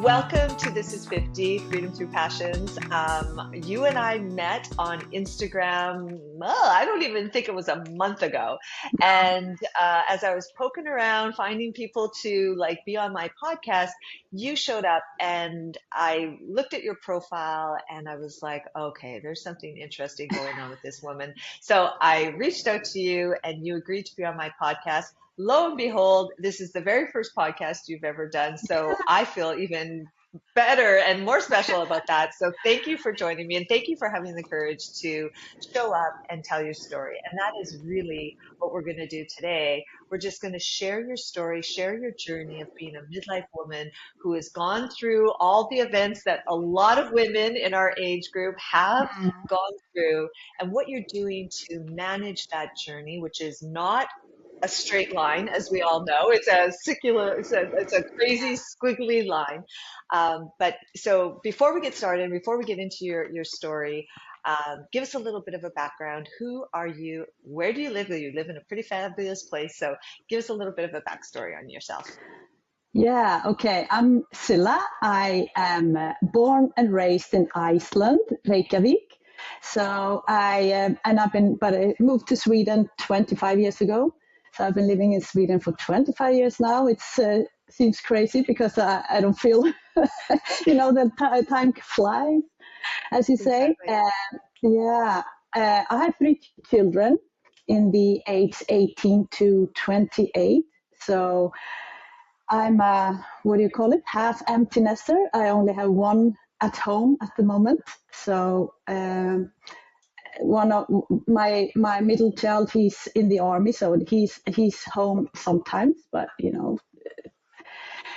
Welcome to This is 50, Freedom Through Passions. You and I met on Instagram, I don't even think it was a month ago. And as I was poking around, finding people to be on my podcast, you showed up and I looked at your profile and I was like, okay, there's something interesting going on with this woman. So I reached out to you and you agreed to be on my podcast. Lo and behold, this is the very first podcast you've ever done. So I feel even better and more special about that. So thank you for joining me and thank you for having the courage to show up and tell your story. And that is really what we're going to do today. We're just going to share your story, share your journey of being a midlife woman who has gone through all the events that a lot of women in our age group have gone through and what you're doing to manage that journey, which is not a straight line, as we all know. It's a circular, it's a crazy squiggly line. But so before we get started, before we get into your story, give us a little bit of a background. Who are you? Where do you live? You live in a pretty fabulous place. So give us a little bit of a backstory on yourself. Yeah, okay. I'm Silla. I am born and raised in Iceland, Reykjavik. So I moved to Sweden 25 years ago. So I've been living in Sweden for 25 years now. It seems crazy because I don't feel, the time flies, as you say. Exactly. I have three children in the age 18 to 28. So I'm half empty nester. I only have one at home at the moment. So one of my middle child, he's in the army, so he's home sometimes, but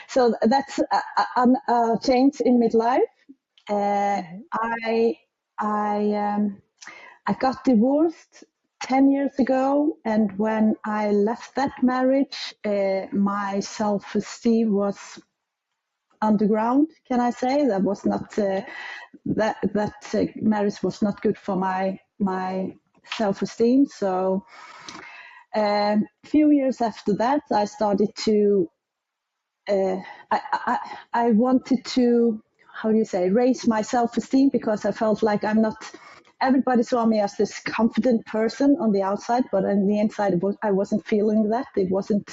so that's a change in midlife. I got divorced 10 years ago, and when I left that marriage, my self-esteem was underground. Can I say that was not that marriage was not good for my self-esteem. So a few years after that, I started to I wanted to, how do you say, raise my self-esteem, because I felt like I'm not. Everybody saw me as this confident person on the outside, but on the inside, I wasn't feeling that. It wasn't,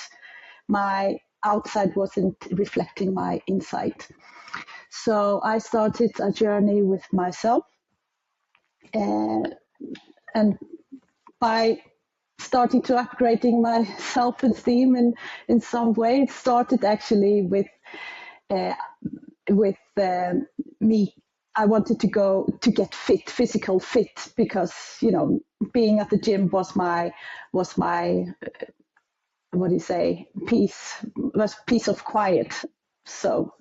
my outside wasn't reflecting my inside. So I started a journey with myself, and by starting to upgrading my self-esteem in some way, it started actually with me. I wanted to get fit, physical fit, because being at the gym was my what do you say, peace of quiet. So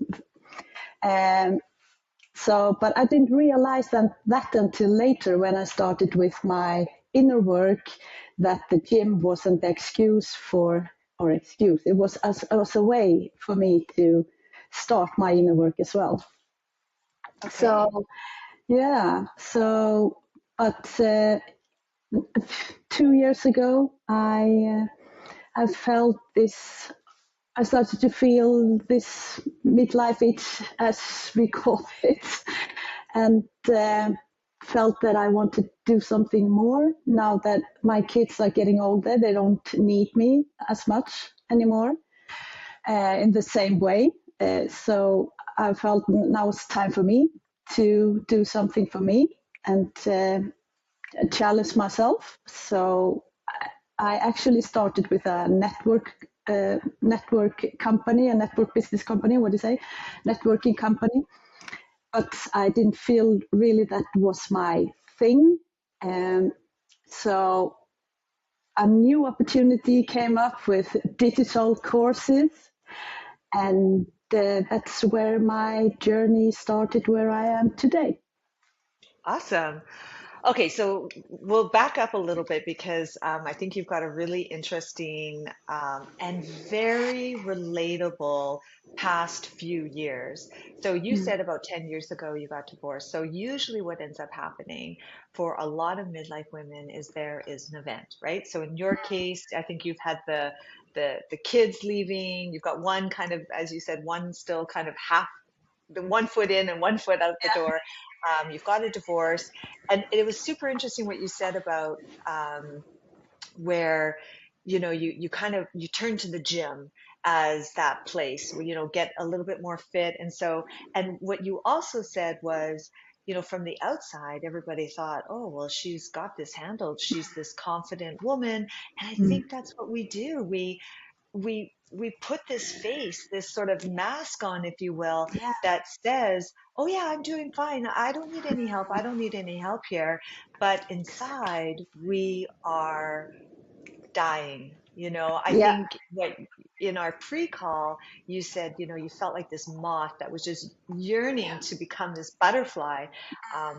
but I didn't realize that until later, when I started with my inner work, that the gym wasn't the excuse. It was as a way for me to start my inner work as well. Okay. So, yeah. So, but 2 years ago, I felt this. I started to feel this midlife itch, as we call it, and felt that I want to do something more. Now that my kids are getting older, they don't need me as much anymore in the same way. So I felt now it's time for me to do something for me and challenge myself. So I actually started with a network company, a network business company. What do you say? Networking company. But I didn't feel really that was my thing. So a new opportunity came up with digital courses, and that's where my journey started, where I am today. Awesome. Okay, so we'll back up a little bit because I think you've got a really interesting and very relatable past few years. So you said about 10 years ago you got divorced. So usually what ends up happening for a lot of midlife women is there is an event, right? So in your case, I think you've had the kids leaving, you've got one kind of, as you said, one still kind of half the one foot in and one foot out the door. You've got a divorce, and it was super interesting what you said about um, where you kind of you turn to the gym as that place where get a little bit more fit. And so, and what you also said was, from the outside everybody thought, oh well, she's got this handled, she's this confident woman. And I Mm. think that's what we do. We put this face, this sort of mask on, if you will, Yeah. that says, oh yeah, I'm doing fine, I don't need any help, I don't need any help here. But inside we are dying. I Yeah. think what in our pre-call you said, you felt like this moth that was just yearning to become this butterfly,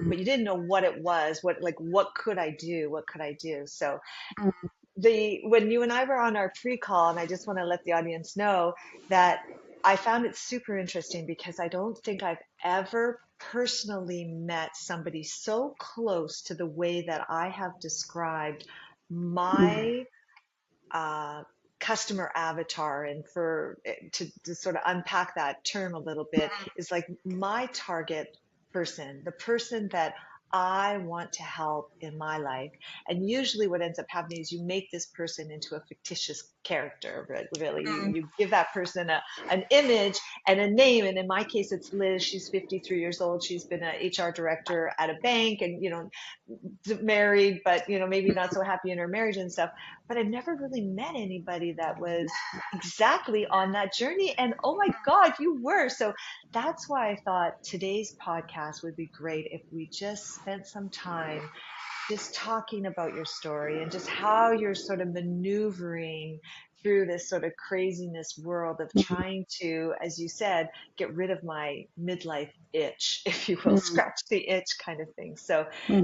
but you didn't know what it was, what could I do, what could I do. So Mm. the when you and I were on our pre-call, and I just want to let the audience know that I found it super interesting because I don't think I've ever personally met somebody so close to the way that I have described Mm. my uh, customer avatar. And to sort of unpack that term a little bit, is like my target person, the person that I want to help in my life. And usually what ends up happening is you make this person into a fictitious character. Really, you give that person an image and a name. And in my case, it's Liz. She's 53 years old. She's been an HR director at a bank, and married, but maybe not so happy in her marriage and stuff. But I've never really met anybody that was exactly on that journey. And oh my God, you were. So that's why I thought today's podcast would be great if we just spent some time just talking about your story and just how you're sort of maneuvering through this sort of craziness world of trying to, as you said, get rid of my midlife itch, if you will, Mm. scratch the itch kind of thing. So Mm.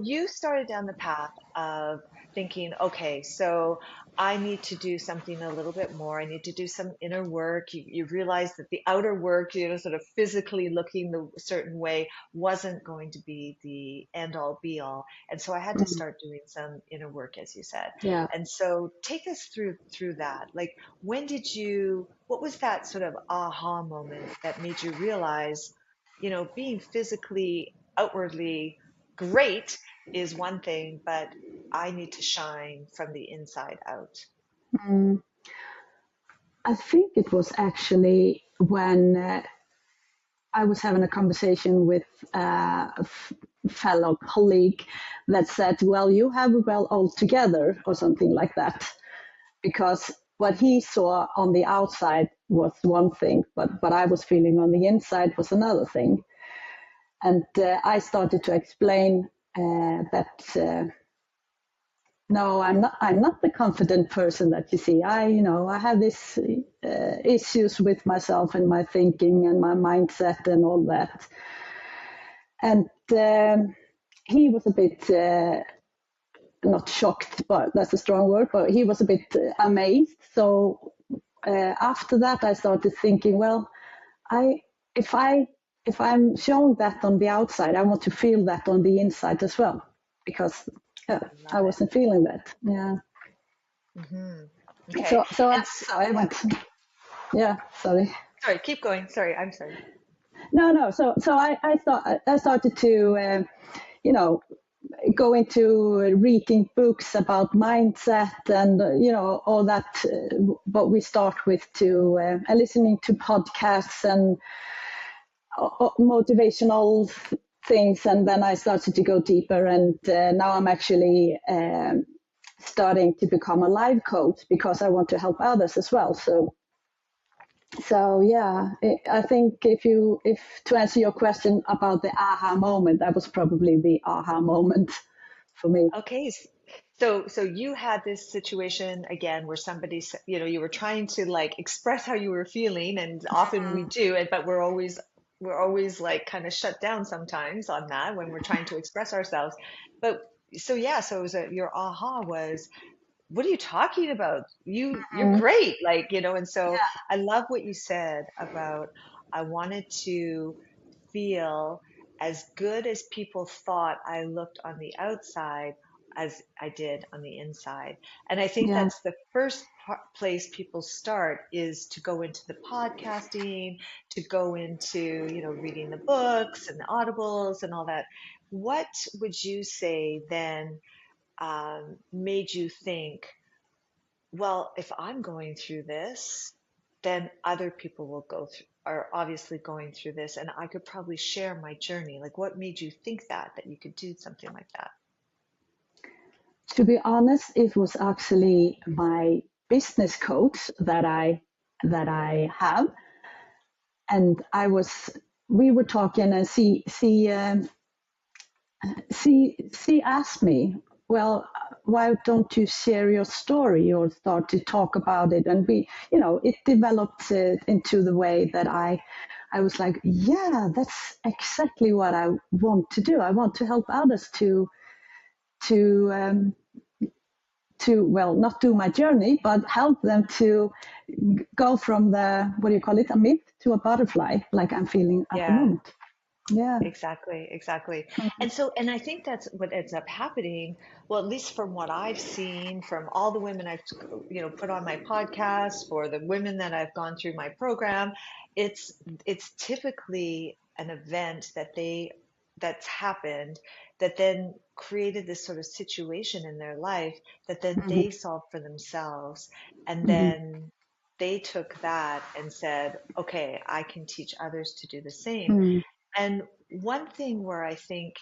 you started down the path of thinking, okay, so I need to do something a little bit more. I need to do some inner work. You realize that the outer work, sort of physically looking the certain way, wasn't going to be the end all be all. And so I had to Mm. start doing some inner work, as you said. Yeah. And so take us through that. Like, what was that sort of aha moment that made you realize, being physically, outwardly great is one thing, but I need to shine from the inside out. Mm. I think it was actually when I was having a conversation with a fellow colleague that said, well, you have it well all together, or something like that. Because what he saw on the outside was one thing, but what I was feeling on the inside was another thing. And I started to explain that no, I'm not. I'm not the confident person that you see. I have this issues with myself and my thinking and my mindset and all that. And he was a bit not shocked, but that's a strong word. But he was a bit amazed. So after that, I started thinking, well, I if I if I'm showing that on the outside, I want to feel that on the inside as well, because yeah, I love I it. wasn't feeling that. Yeah. Hmm. Okay. So And I yeah, went. Yeah, sorry. sorry, keep going. Sorry, I'm sorry. No. So I started to you know go into reading books about mindset and all that. What we start with to listening to podcasts and motivational things, and then I started to go deeper. And now I'm actually starting to become a life coach because I want to help others as well. So yeah, I think if to answer your question about the aha moment, that was probably the aha moment for me. Okay. So you had this situation again where you were trying to like express how you were feeling, and often we do it, but we're always like kind of shut down sometimes on that when we're trying to express ourselves. But so yeah, so it was your aha was, what are you talking about? You're Mm. great. Like, and so I love what you said about, I wanted to feel as good as people thought I looked on the outside. as I did on the inside. And I think Yeah. that's the first place people start is to go into the podcasting, to go into, reading the books and the audibles and all that. What would you say then made you think, well, if I'm going through this, then other people will go through, are obviously going through this, and I could probably share my journey. Like, what made you think that you could do something like that? To be honest, it was actually my business coach that I have, and we were talking, and she asked me, well, why don't you share your story or start to talk about it? And it developed into the way that I was like, yeah, that's exactly what I want to do. I want to help others to well, not do my journey, but help them to go from the, what do you call it, a myth to a butterfly, like I'm feeling at the Yeah. moment. Yeah. Exactly, exactly. And I think that's what ends up happening. Well, at least from what I've seen from all the women I've, put on my podcast, for the women that I've gone through my program, it's it's typically an event that's happened that then created this sort of situation in their life that then Mm-hmm. they solved for themselves. And Mm-hmm. then they took that and said, okay, I can teach others to do the same. Mm-hmm. And one thing where I think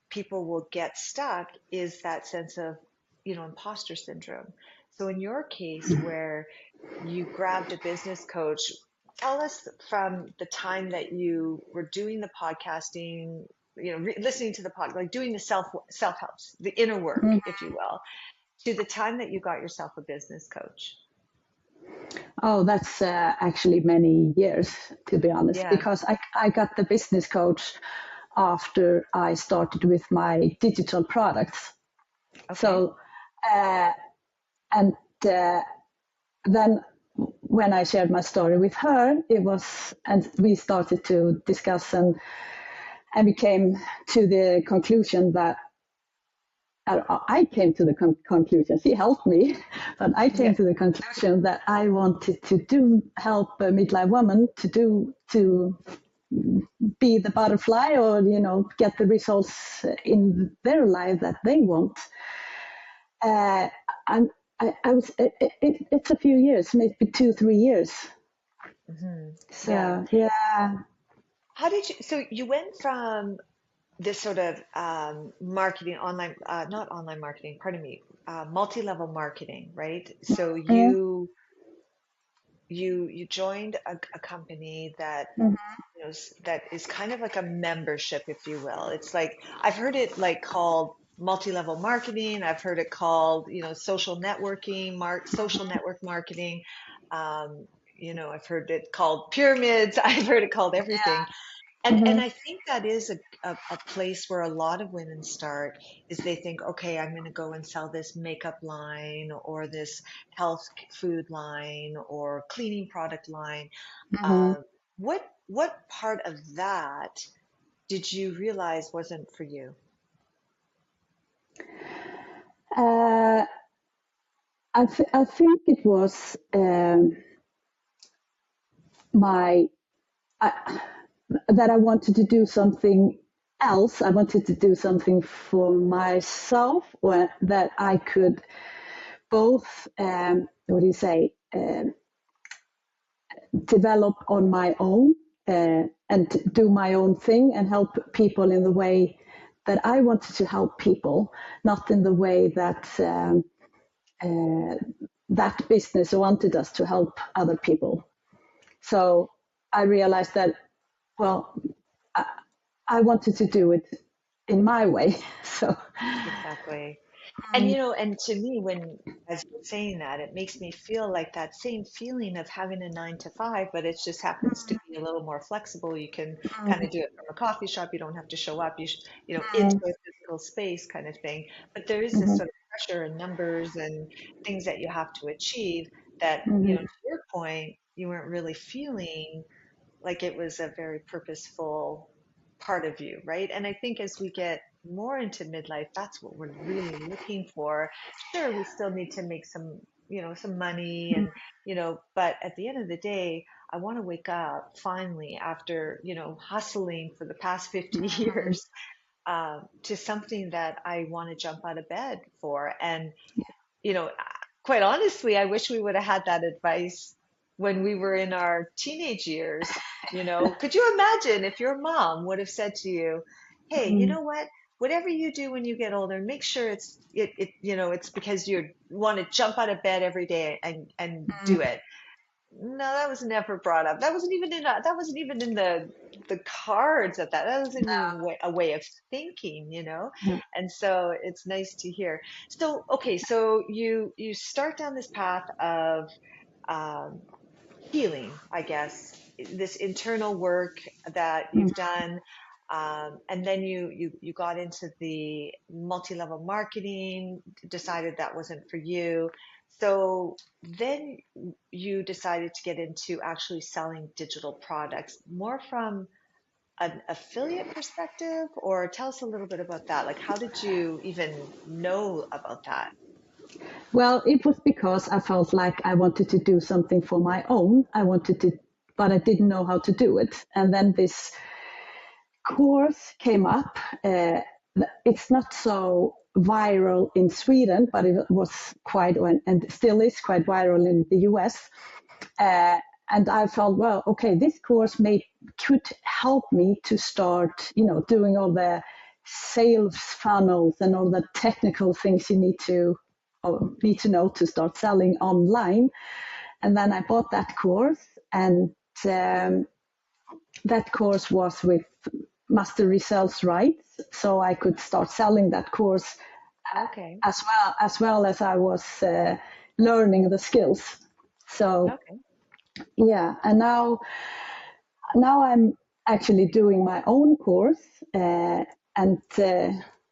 people will get stuck is that sense of, imposter syndrome. So in your case, where you grabbed a business coach, tell us from the time that you were doing the podcasting, listening to the pod, like doing the self helps, the inner work, if you will, to the time that you got yourself a business coach. Oh, that's actually many years, to be honest, Yeah. because I got the business coach after I started with my digital products. Okay. So, uh, and then when I shared my story with her, and we started to discuss, and we came to the conclusion that I came to the conclusion. She helped me, but I came Yeah. to the conclusion that I wanted to help midlife women to be the butterfly, or get the results in their life that they want. Uh, I'm, I was. It's a few years, maybe 2-3 years. Yeah. So yeah. How did you, so you went from this sort of marketing online, not online marketing, pardon me, multi-level marketing, right? So you joined a company that that is kind of like a membership, if you will. It's like I've heard it like called multi-level marketing. I've heard it called, social networking, social network marketing. Um, I've heard it called pyramids. I've heard it called everything. And Mm-hmm. I think that is a place where a lot of women start is they think, okay, I'm going to go and sell this makeup line or this health food line or cleaning product line. Mm-hmm. Uh, what part of that did you realize wasn't for you? Uh, I think it was my I, that I wanted to do something else. I wanted to do something for myself, or that I could both, what do you say, develop on my own, and do my own thing and help people in the way that I wanted to help people, not in the way that that business wanted us to help other people. So I realized that, well, I, I wanted to do it in my way. So, Exactly. And to me, as you're saying that, it makes me feel like that same feeling of having a 9 to 5, but it just happens to be a little more flexible. You can kind of do it from a coffee shop. You don't have to show up, into a physical space kind of thing. But there is this mhm, sort of pressure and numbers and things that you have to achieve that, mhm, to your point, you weren't really feeling like it was a very purposeful part of you, right? And I think as we get more into midlife, that's what we're really looking for. Sure, we still need to make some, some money and, but at the end of the day, I want to wake up finally after, hustling for the past 50 Mm. years, to something that I want to jump out of bed for. And you know, quite honestly, I wish we would have had that advice when we were in our teenage years. Could you imagine if your mom would have said to you, "Hey, you Mm. know what? Whatever you do when you get older, make sure it's because you want to jump out of bed every day and do Mm. it." No, that was never brought up. That wasn't even in the cards at that. That wasn't even a way of thinking. No. And so it's nice to hear. So, okay, so you start down this path of um, healing, I guess, this internal work that Mm. you've done. And then you got into the multi-level marketing, decided that wasn't for you. So then you decided to get into actually selling digital products, more from an affiliate perspective, or tell us a little bit about that. Like, how did you even know about that? Well, it was because I felt like I wanted to do something for my own. I wanted to, but I didn't know how to do it. And then this course came up. It's not so viral in Sweden, but it was quite, and still is quite viral in the US. Uh, and I felt, well, okay, this course could help me to start, doing all the sales funnels and all the technical things you need to know to start selling online. And then I bought that course, and um, that course was with master results rights, so I could start selling that course Okay. as well as I was learning the skills. So Okay. yeah, and now I'm actually doing my own course, and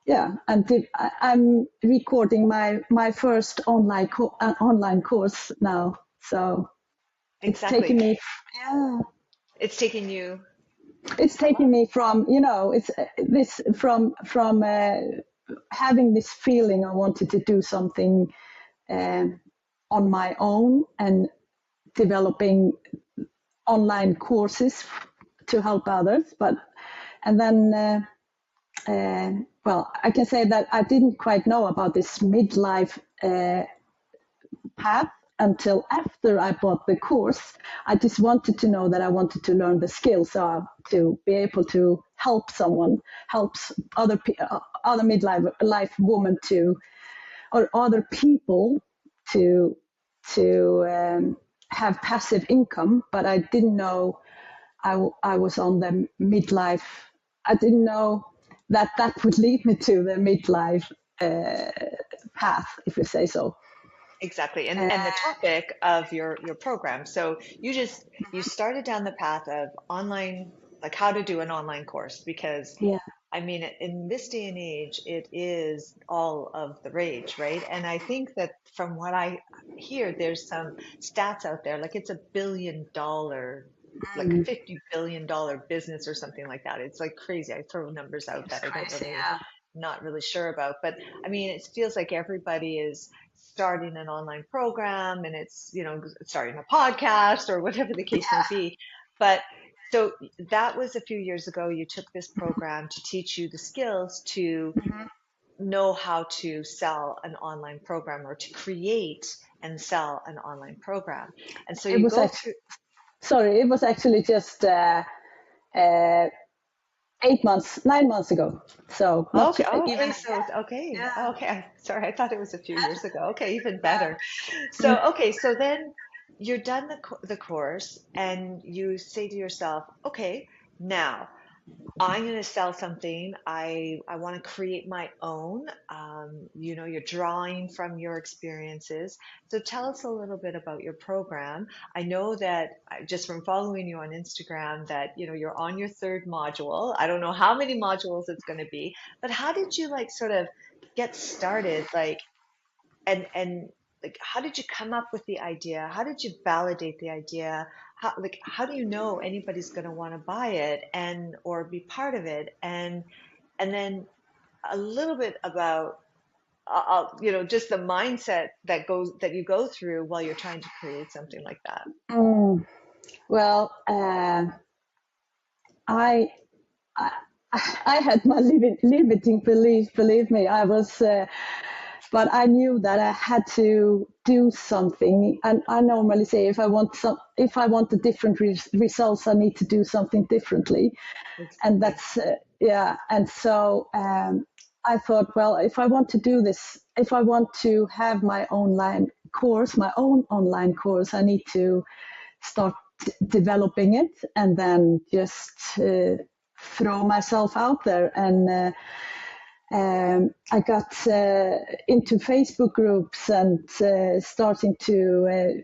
yeah, and I'm recording my first online course now. So it's taken Exactly. me, yeah, It's taken you it's how taken long? me from, it's this from having this feeling I wanted to do something um, on my own and developing online courses to help others, but and then well, I can say that I didn't quite know about this midlife path until after I bought the course. I just wanted to know that I wanted to learn the skills to be able to help someone, helps other midlife life women to, or other people to have passive income. But I didn't know I was on the midlife. I didn't know that would lead me to the midlife uh, path, if you say so. Exactly. And Uh, and the topic of your program. So you started down the path of online, like how to do an online course, because yeah. I mean, in this day and age, it is all of the rage, right? And I think that from what I hear, there's some stats out there, like it's $1 billion, like Mm, $50 billion business or something like that. It's like crazy. I throw numbers out it's that I don't crazy. really, not really sure about. But I mean, it feels like everybody is starting an online program and it's, starting a podcast or whatever the case may be. But so that was a few years ago. You took this program to teach you the skills to Yeah. know how to sell an online program or to create and sell an online program. And so It you was go actually, through, sorry, it was actually just uh, 8 months, 9 months ago. So not okay, oh, even, okay, so okay, yeah. okay. Sorry, I thought it was a few years ago. Okay, even Yeah. better. So okay, so then you're done the course and you say to yourself, okay, now I'm going to sell something. I want to create my own. You're drawing from your experiences. So tell us a little bit about your program. I know that just from following you on Instagram that, you're on your third module. I don't know how many modules it's going to be, but how did you like sort of get started? Like, and like, how did you come up with the idea? How did you validate the idea? How do you know anybody's going to want to buy it and or be part of it? And then a little bit about just the mindset that you go through while you're trying to create something like that. Mm, well, I, I I had my limiting beliefs. Believe me, but I knew that I had to do something. And I normally say, if I want a different results, I need to do something differently. And Exactly. that's yeah. And so I thought, well, if I want to do this, if I want to have my own online course, I need to start developing it, and then just throw myself out there. And I got into Facebook groups and starting to,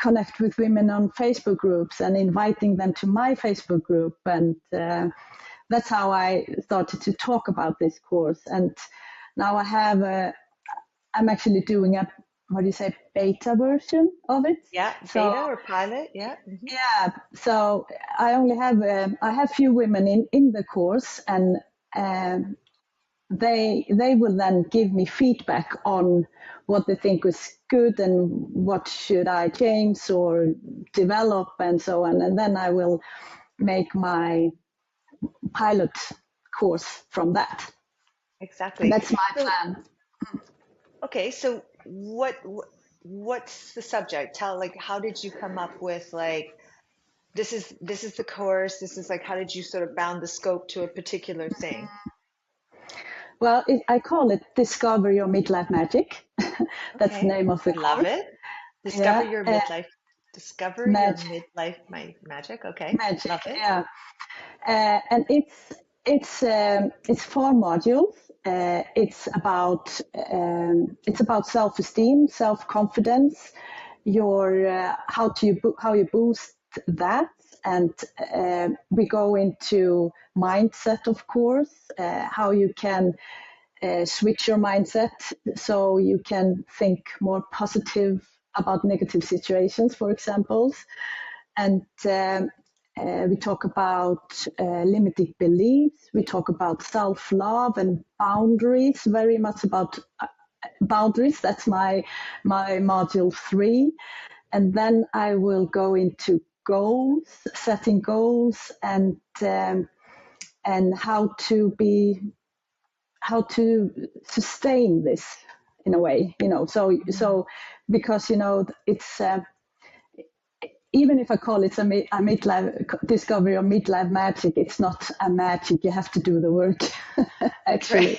connect with women on Facebook groups and inviting them to my Facebook group. And that's how I started to talk about this course. And now I'm actually doing a, what do you say, beta version of it. Yeah, So beta or pilot. Yeah. yeah, so I have few women in the course, and um, they will then give me feedback on what they think was good and what should I change or develop and so on, and then I will make my pilot course from that. Exactly. That's my So, plan. okay, so what's the subject? Tell, like, how did you come up with, like, this is the course, this is like, how did you sort of bound the scope to a particular thing? Well, I call it Discover Your Midlife Magic. That's the Okay, name of the I love course. it. Discover Yeah, your midlife, discover your magic, midlife magic. Okay, magic. love it. Yeah, and it's 4 modules. It's about self-esteem, self-confidence, your how you boost that, and we go into mindset, of course, how you can switch your mindset so you can think more positive about negative situations, for example. And we talk about limiting beliefs. We talk about self-love and boundaries. Very much about boundaries. That's my module 3, and then I will go into goals, setting goals, and how to sustain this in a way. So because it's. Even if I call it a midlife discovery or midlife magic, it's not a magic. You have to do the work, Right. actually.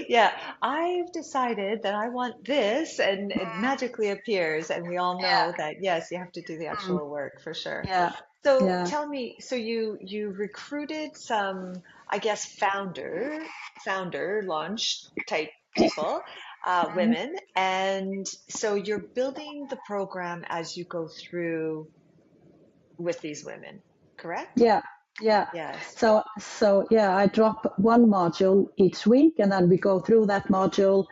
Yeah, I've decided that I want this, and it magically appears. And we all know Yeah, that, yes, you have to do the mm, actual work for sure. yeah, So yeah. tell me, so you recruited some, I guess, founder launch type people, Mm, women, and so you're building the program as you go through with these women, correct? yeah, yeah. Yes. So yeah, I drop one module each week, and then we go through that module.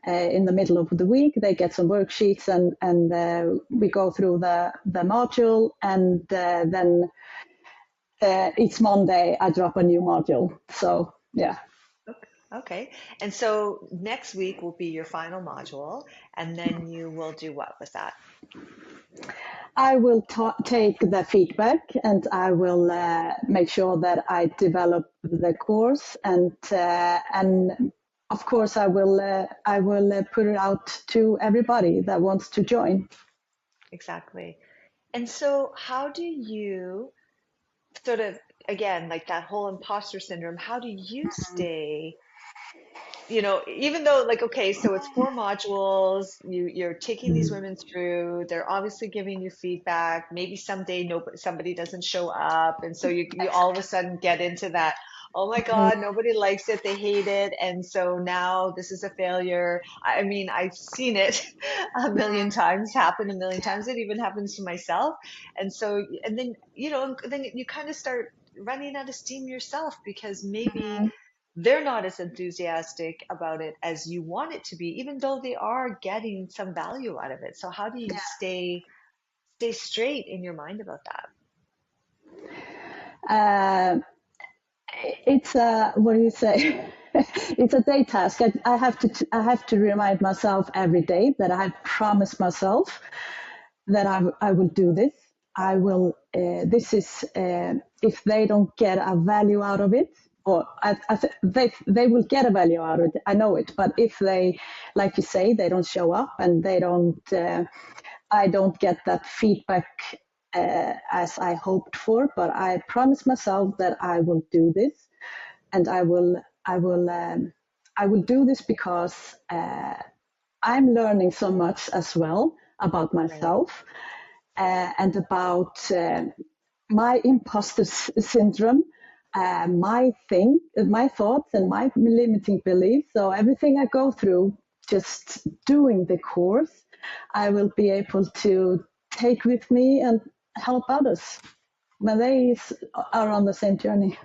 In the middle of the week, they get some worksheets, and we go through the module, and then each Monday I drop a new module. So yeah. Okay. Okay. And so next week will be your final module, and then you will do what with that? I will take the feedback, and I will make sure that I develop the course, and of course I will put it out to everybody that wants to join. Exactly. And so how do you sort of, again, like that whole imposter syndrome, how do you stay, even though, like, okay, so it's 4 modules, you're taking these women through, they're obviously giving you feedback, maybe someday somebody doesn't show up, and so you all of a sudden get into that, oh my God, nobody likes it, they hate it, and so now this is a failure. I mean, I've seen it a million times happen, a million times. It even happens to myself. And so, and then, then you kind of start running out of steam yourself, because maybe they're not as enthusiastic about it as you want it to be, even though they are getting some value out of it. So how do you stay straight in your mind about that? Uh, It's a, what do you say? It's a day task. I have to remind myself every day that I promised myself that I will do this. I will. This is if they don't get a value out of it, or they will get a value out of it. I know it. But if they, like you say, they don't show up and they don't, I don't get that feedback as I hoped for. But I promised myself that I will do this, and I will do this because I'm learning so much as well about Right. myself and about my imposter syndrome, my thoughts, and my limiting beliefs. So everything I go through, just doing the course, I will be able to take with me and help others when they are on the same journey.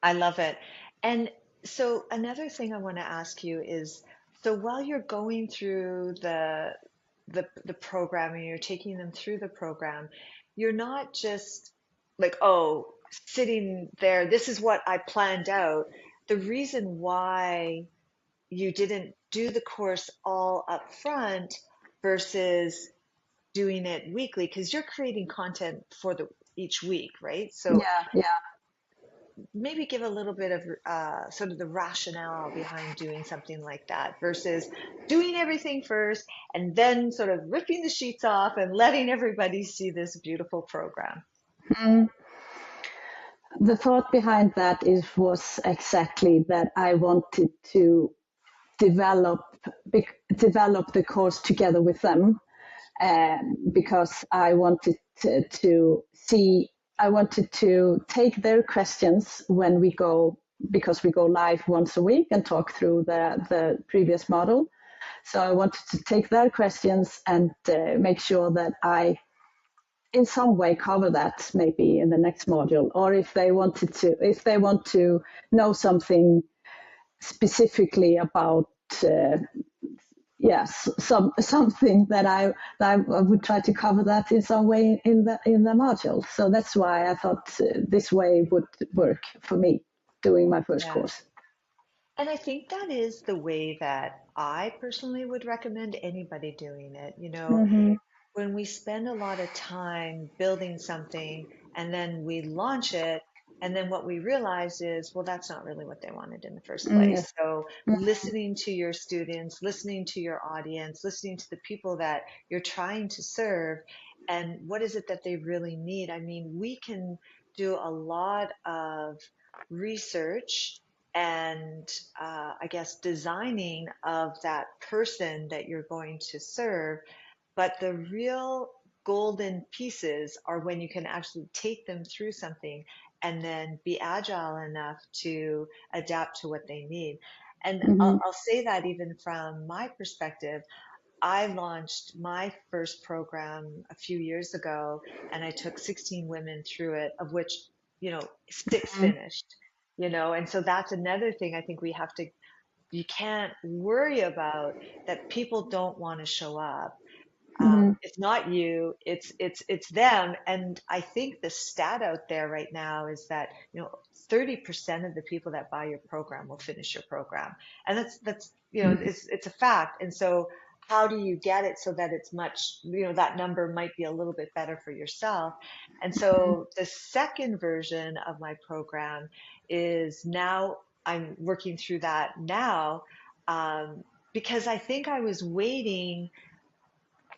I love it. And so another thing I want to ask you is, so while you're going through the program and you're taking them through the program, you're not just like, oh, sitting there, this is what I planned out. The reason why you didn't do the course all up front versus doing it weekly, because you're creating content for the each week, right? So Yeah, yeah. maybe give a little bit of sort of the rationale behind doing something like that versus doing everything first and then sort of ripping the sheets off and letting everybody see this beautiful program. Mm. The thought behind that is was exactly that I wanted to develop develop the course together with them because I wanted to see, I wanted to take their questions when we go, because we go live once a week and talk through the previous model. So I wanted to take their questions and make sure that I in some way cover that maybe in the next module, or if they wanted to, if they want to know something specifically about yes, something that I would try to cover that in some way in the module. So that's why I thought this way would work for me doing my first Yeah. course. And I think that is the way that I personally would recommend anybody doing it. You know, Mm-hmm. when we spend a lot of time building something and then we launch it, and then what we realize is, well, that's not really what they wanted in the first Mm-hmm. place. So, listening to your students, listening to your audience, listening to the people that you're trying to serve, and what is it that they really need? I mean, we can do a lot of research and I guess designing of that person that you're going to serve, but the real golden pieces are when you can actually take them through something and then be agile enough to adapt to what they need. And Mm-hmm. I'll say that even from my perspective, I launched my first program a few years ago and I took 16 women through it, of which, six finished, and so that's another thing I think we have to, you can't worry about that people don't want to show up. Mm-hmm. It's not you, it's them. And I think the stat out there right now is that 30% of the people that buy your program will finish your program, and that's it's a fact. And so how do you get it so that it's much, that number might be a little bit better for yourself? And so the second version of my program is now I'm working through that now, because I think I was waiting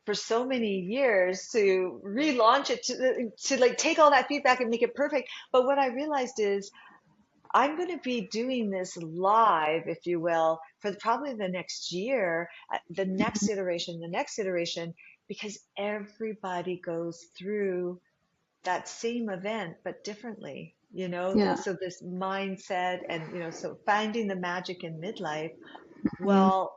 for so many years to relaunch it to like take all that feedback and make it perfect. But what I realized is I'm going to be doing this live, if you will, for probably the next year, the next iteration, because everybody goes through that same event, but differently. Yeah. So this mindset and, so finding the magic in midlife, Mm-hmm. well,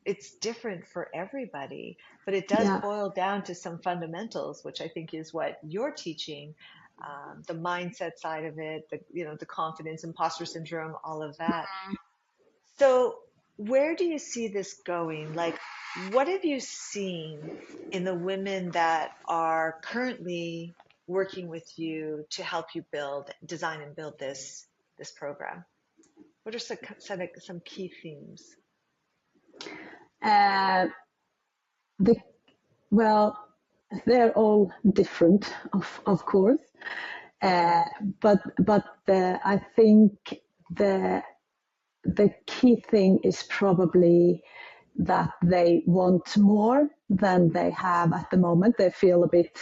it's different for everybody, but it does Yeah. boil down to some fundamentals, which I think is what you're teaching, the mindset side of it, the confidence, imposter syndrome, all of that. So, where do you see this going? Like, what have you seen in the women that are currently working with you to help you build, design, and build this this program? What are some key themes? Uh, the well, they're all different, of course. Uh, but I think the the key thing is probably that they want more than they have at the moment. They feel a bit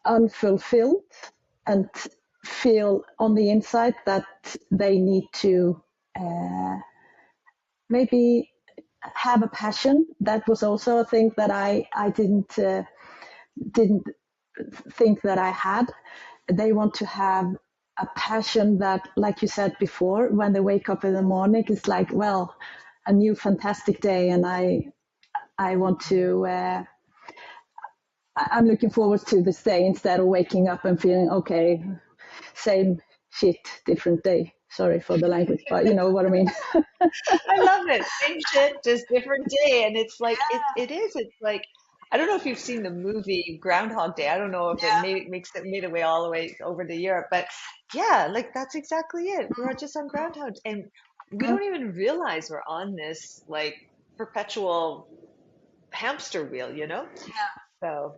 unfulfilled and feel on the inside that they need to maybe have a passion. That was also a thing that I didn't think that I had. They want to have a passion that, like you said before, when they wake up in the morning, it's like, well, a new fantastic day, and I want to. I'm looking forward to this day instead of waking up and feeling okay, same shit, different day. Sorry for the language, but you know what I mean. I love it. Same shit, just different day. And it's like it is. It's like I don't know if you've seen the movie Groundhog Day. I don't know if it made it way all the way over to Europe, but yeah, like that's exactly it. We're just on Groundhog, and we Yeah. don't even realize we're on this like perpetual hamster wheel, you know? So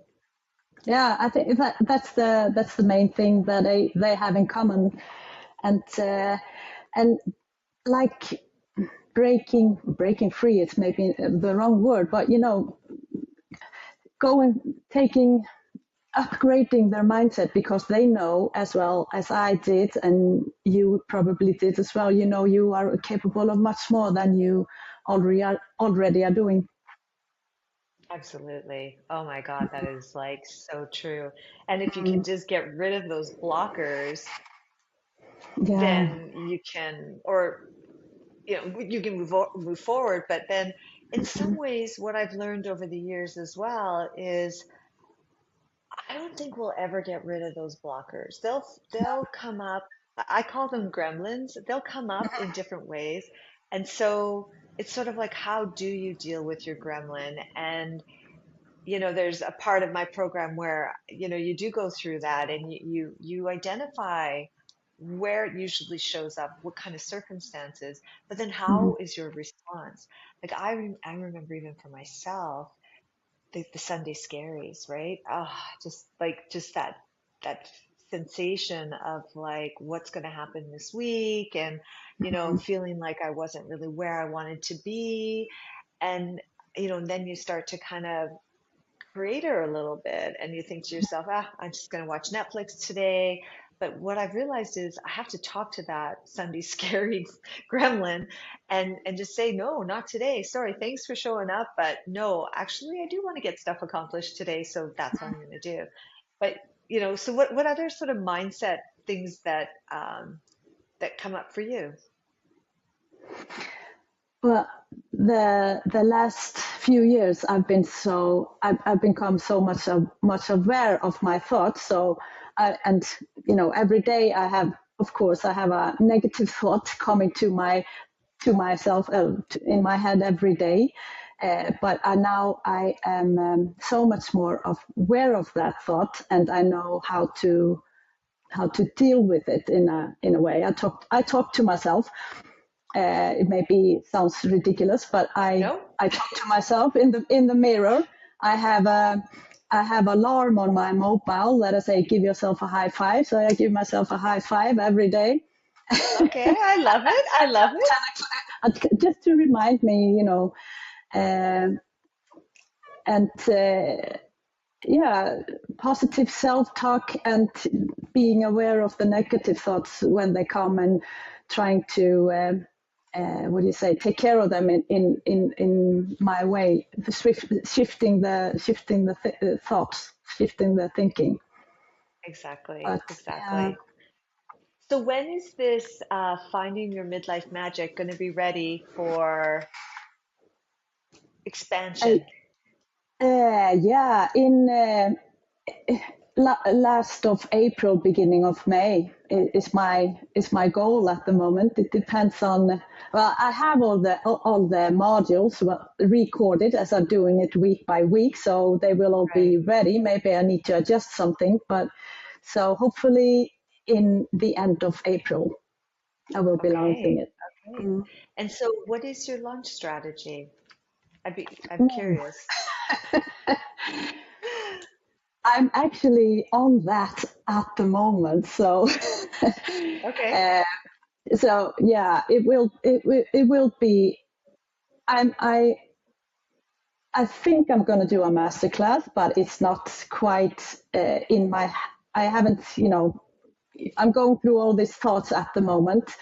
Yeah, I think that's the main thing that they have in common, and like breaking free. It's maybe the wrong word, but you know, going taking upgrading their mindset because they know as well as I did, and you probably did as well. You know, you are capable of much more than you already are doing. absolutely. Oh my God, that is like so true. And if you can just get rid of those blockers, Yeah. then you can, or you can move forward. But then, in some ways, what I've learned over the years as well is I don't think we'll ever get rid of those blockers. They'll come up. I call them gremlins. They'll come up in different ways, and so it's sort of like how do you deal with your gremlin? And there's a part of my program where, you do go through that and you identify where it usually shows up, what kind of circumstances, but then Mhm. how is your response? Like I remember even for myself, the Sunday scaries, right? Just that sensation of like what's going to happen this week and, feeling like I wasn't really where I wanted to be. And, and then you start to kind of creator a little bit and you think to yourself, I'm just going to watch Netflix today. But what I've realized is I have to talk to that Sunday scary gremlin and just say, no, not today. Sorry, thanks for showing up. But no, actually, I do want to get stuff accomplished today. So that's what I'm going to do. But, so what other sort of mindset things that come up for you? Well, the last few years, I've become so much aware of my thoughts. So, and you know, every day of course, I have a negative thought coming to myself in my head every day. But now I am so much more aware of that thought, and I know how to deal with it in a way. I talk to myself. It maybe sounds ridiculous, but I No? I talk to myself in the mirror. I have a I have alarm on my mobile that I say give yourself a high five. So I give myself a high five every day, Okay, I love it. I love it. just to remind me, you know, uh, and yeah, positive self-talk and being aware of the negative thoughts when they come and trying to what do you say, take care of them in my way, shifting the thoughts, shifting the thinking. Exactly, But exactly. So when is this Finding Your Midlife Magic going to be ready for uh, expansion? yeah, in last of April, beginning of May is my goal at the moment. It depends on. Well, I have all the modules recorded as I'm doing it week by week, so they will all Right. be ready. Maybe I need to adjust something, but so hopefully in the end of April. I will be launching Okay. it. Okay. Mm. And so what is your launch strategy? I'm Mm. curious. I'm actually on that at the moment, so Okay. uh, so yeah, it will be. I'm I think I'm going to do a masterclass, but it's not quite in my. I haven't, I'm going through all these thoughts at the moment.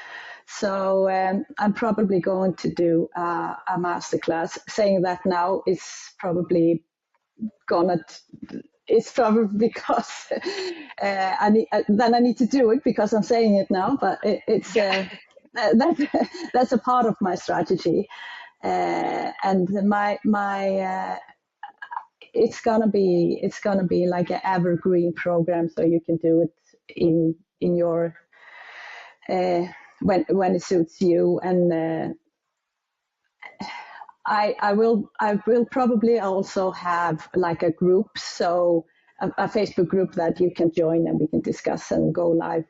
So I'm probably going to do a masterclass. Saying that now is probably gonna. It's probably because then I need to do it because I'm saying it now. But it's Yeah. that's a part of my strategy, and my it's gonna be like an evergreen program, so you can do it in your uh, when it suits you. And I will probably also have like a group, so a Facebook group that you can join and we can discuss and go live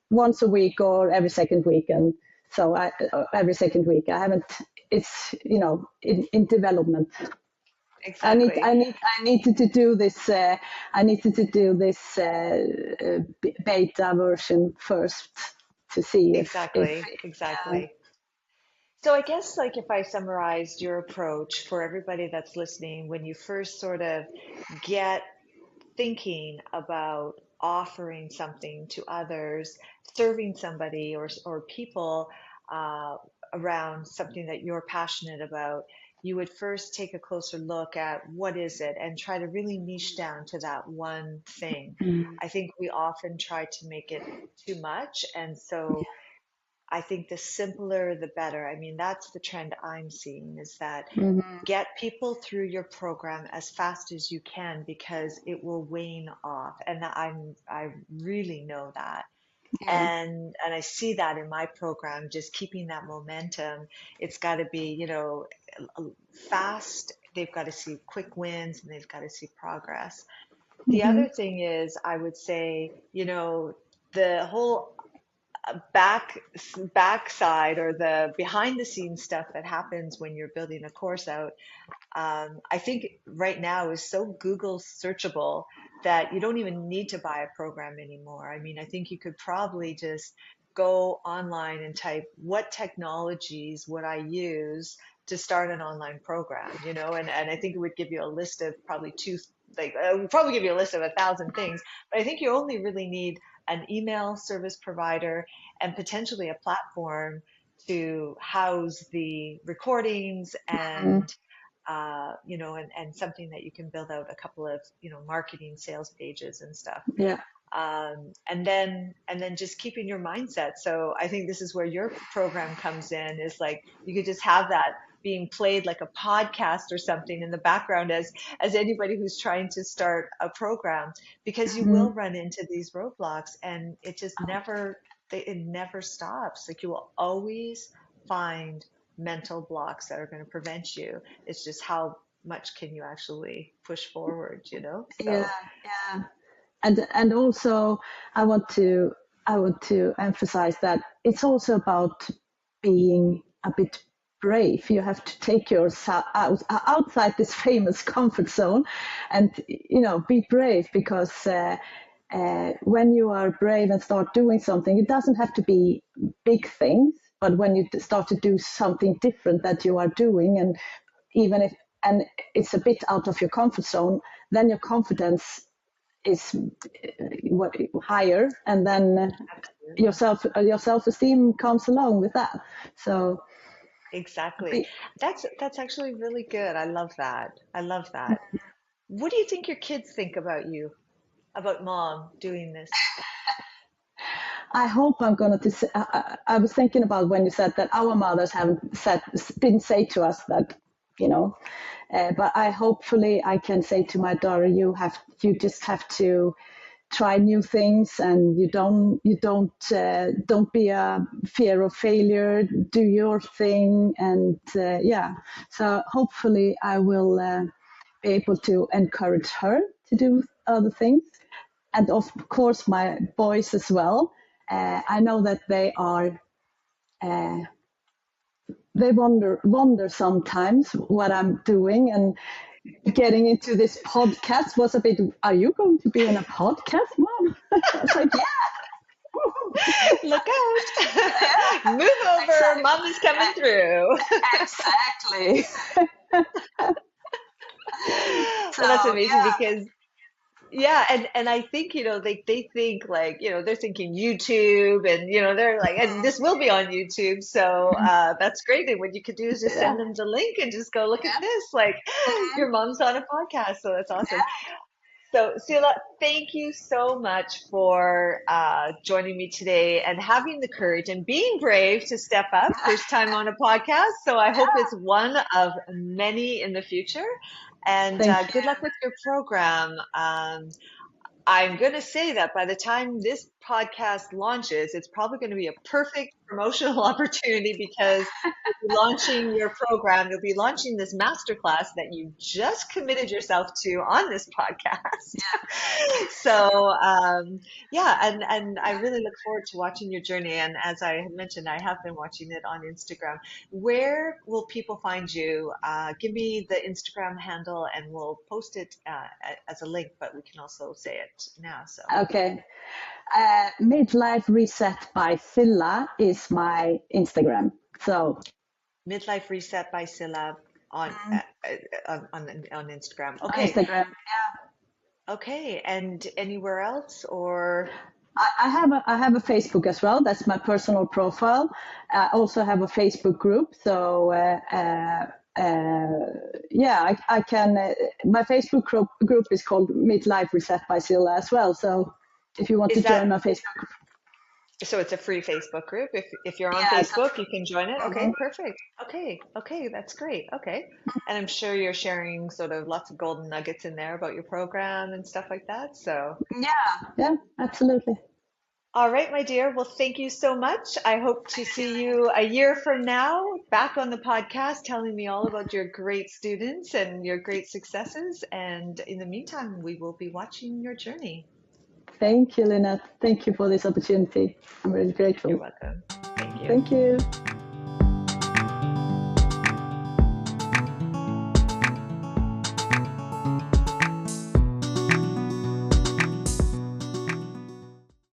once a week or every second week. And so every second week. I haven't. It's in development. Exactly. I needed to do this. I needed to do this beta version first to see if Exactly. Exactly. So I guess like if I summarized your approach for everybody that's listening, when you first sort of get thinking about offering something to others, serving somebody or people uh, around something that you're passionate about, you would first take a closer look at what is it and try to really niche down to that one thing. I think we often try to make it too much, and so I think the simpler the better. I mean, that's the trend I'm seeing is that Mhm. get people through your program as fast as you can because it will wane off. And I really know that. Yeah. And I see that in my program, just keeping that momentum. It's got to be, fast. They've got to see quick wins and they've got to see progress. The Mhm. other thing is, I would say, the whole back backside or the behind the scenes stuff that happens when you're building a course out, I think right now is so Google searchable that you don't even need to buy a program anymore. I mean, I think you could probably just go online and type what technologies would I use to start an online program, and I think it would give you a list of probably it would probably give you a list of 1,000 things, but I think you only really need an email service provider and potentially a platform to house the recordings Mhm. and something that you can build out a couple of, marketing sales pages and stuff. Yeah. And then just keeping your mindset. So I think this is where your program comes in is like, you could just have that being played like a podcast or something in the background as anybody who's trying to start a program, because you Mhm. will run into these roadblocks and it never stops. Like you will always find mental blocks that are going to prevent you. It's just how much can you actually push forward, Yeah. so Yeah. And also I want to emphasize that it's also about being a bit brave. You have to take yourself outside this famous comfort zone, and be brave, because when you are brave and start doing something, it doesn't have to be big things, but when you start to do something different that you are doing, and even if and it's a bit out of your comfort zone, then your confidence is what higher, and then absolutely. your self-esteem comes along with that. So Exactly. be, That's actually really good. I love that. I love that. What do you think your kids think about you, about mom doing this? I hope I'm going to say, I was thinking about when you said that our mothers haven't said didn't say to us that, you know but hopefully I can say to my daughter, you just have to try new things, and don't be a fear of failure. Do your thing, and yeah. So hopefully I will be able to encourage her to do other things. and of course my boys as well. I know that they are. They wonder sometimes what I'm doing, and getting into this podcast was a bit. Are you going to be in a podcast, Mom? I was like, yeah. Look out. Move over. Exactly. Mom is coming through. Exactly. Well, that's So amazing because yeah, and I think, they think like, they're thinking YouTube and, they're like, and this will be on YouTube. So that's great. And what you could do is just yeah, send them the link and just go, look at this. Like yeah. your mom's on a podcast. So that's awesome. So, Silla, thank you so much for joining me today and having the courage and being brave to step up. First time on a podcast. So, I hope it's one of many in the future. And Thank good luck you. with your program. I'm going to say that by the time this podcast launches, it's probably going to be a perfect promotional opportunity because you'll be launching your program. You'll be launching this masterclass that you just committed yourself to on this podcast. So, yeah, and I really look forward to watching your journey. And as I had mentioned, I have been watching it on Instagram. Where will people find you? Give me the Instagram handle and we'll post it as a link, but we can also say it now. So, Okay. Midlife Reset by Silla is my Instagram. So Midlife Reset by Silla on on Instagram. on Okay, Instagram. okay, and anywhere else or? I have a Facebook as well. That's my personal profile. I also have a Facebook group. So yeah, I can. My Facebook group is called Midlife Reset by Silla as well. So if you want to Is join that my Facebook, so? It's a free Facebook group. If you're on yeah, Facebook, you can join it. Okay, mhm. perfect. Okay, that's great. Okay, and I'm sure you're sharing sort of lots of golden nuggets in there about your program and stuff like that. So, Yeah, absolutely. all right, my dear. Well, thank you so much. I hope to see you a year from now back on the podcast telling me all about your great students and your great successes. And in the meantime, we will be watching your journey. Thank you, Lynette. Thank you for this opportunity. I'm really You're grateful. welcome. Thank you. Thank you.